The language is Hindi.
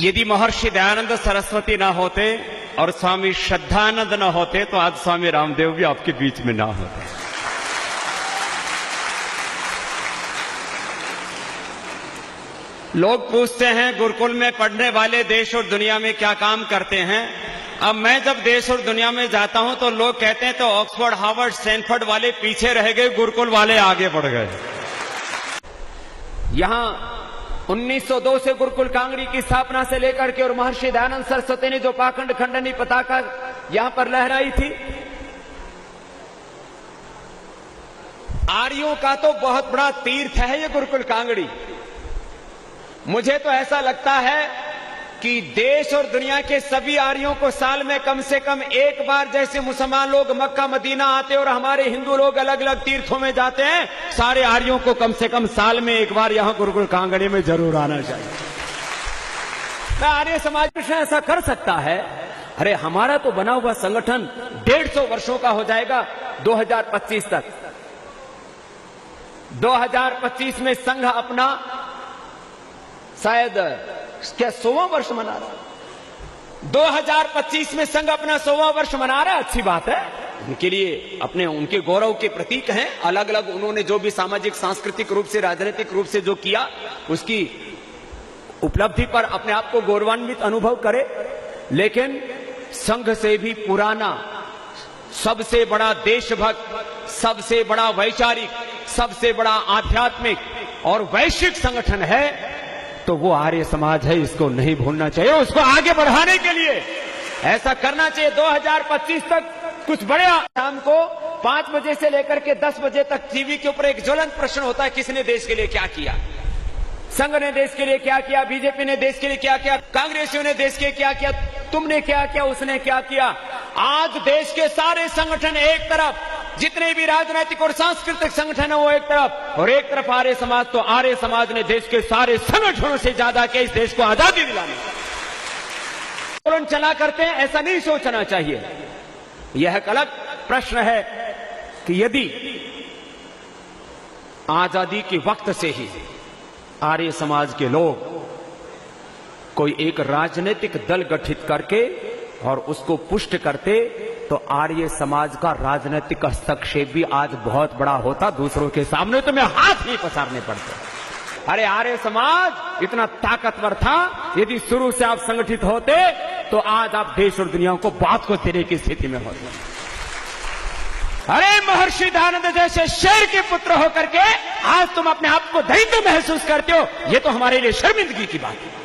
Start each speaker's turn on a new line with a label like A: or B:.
A: यदि महर्षि दयानंद सरस्वती ना होते और स्वामी श्रद्धानंद ना होते तो आज स्वामी रामदेव भी आपके बीच में ना होते। लोग पूछते हैं गुरुकुल में पढ़ने वाले देश और दुनिया में क्या काम करते हैं। अब मैं जब देश और दुनिया में जाता हूं तो लोग कहते हैं तो ऑक्सफोर्ड, हार्वर्ड, स्टैनफोर्ड वाले पीछे रह गए, गुरुकुल वाले आगे बढ़ गए। यहां 1902 से गुरुकुल कांगड़ी की स्थापना से लेकर के और महर्षि दयानंद सरस्वती ने जो पाखंड खंडनी पताका यहां पर लहराई थी, आर्यों का तो बहुत बड़ा तीर्थ है ये गुरुकुल कांगड़ी। मुझे तो ऐसा लगता है कि देश और दुनिया के सभी आर्यों को साल में कम से कम एक बार, जैसे मुसलमान लोग मक्का मदीना आते और हमारे हिंदू लोग अलग अलग तीर्थों में जाते हैं, सारे आर्यों को कम से कम साल में एक बार यहां गुरुकुल कांगड़ी में जरूर आना चाहिए। क्या आर्य समाज में ऐसा कर सकता है? अरे हमारा तो बना हुआ संगठन 150 वर्षों का हो जाएगा 2025 तक। 2025 में संघ अपना शायद क्या 100वां वर्ष मना रहा है। 2025 में संघ अपना 100वां वर्ष मना रहा है। अच्छी बात है, उनके लिए अपने उनके गौरव के प्रतीक हैं। अलग अलग उन्होंने जो भी सामाजिक, सांस्कृतिक रूप से, राजनीतिक रूप से जो किया, उसकी उपलब्धि पर अपने आप को गौरवान्वित अनुभव करे। लेकिन संघ से भी पुराना, सबसे बड़ा देशभक्त, सबसे बड़ा वैचारिक, सबसे बड़ा आध्यात्मिक और वैश्विक संगठन है तो वो आर्य समाज है। इसको नहीं भूलना चाहिए। उसको आगे बढ़ाने के लिए ऐसा करना चाहिए। 2025 तक कुछ बड़े, शाम को 5 बजे से लेकर के 10 बजे तक टीवी के ऊपर एक ज्वलंत प्रश्न होता है, किसने देश के लिए क्या किया? संघ ने देश के लिए क्या किया? बीजेपी ने देश के लिए क्या किया? कांग्रेसियों ने देश के लिए क्या किया? तुमने क्या किया? उसने क्या किया? आज देश के सारे संगठन एक तरफ, जितने भी राजनीतिक और सांस्कृतिक संगठन है वो एक तरफ, और एक तरफ आर्य समाज। तो आर्य समाज ने देश के सारे संगठनों से ज्यादा के इस देश को आजादी दिलाने आंदोलन चला करते हैं। ऐसा नहीं सोचना चाहिए। यह एक अलग प्रश्न है कि यदि आजादी के वक्त से ही आर्य समाज के लोग कोई एक राजनीतिक दल गठित करके और उसको पुष्ट करते तो आर्य समाज का राजनीतिक हस्तक्षेप भी आज बहुत बड़ा होता। दूसरों के सामने तो मैं हाथ नहीं पसारने पड़ते। अरे आर्य समाज इतना ताकतवर था, यदि शुरू से आप संगठित होते तो आज आप देश और दुनिया को बात को देने की स्थिति में होते। अरे महर्षि दयानंद जैसे शेर के पुत्र होकर के आज तुम अपने आप को दरिद्र महसूस करते हो, ये तो हमारे लिए शर्मिंदगी की बात है।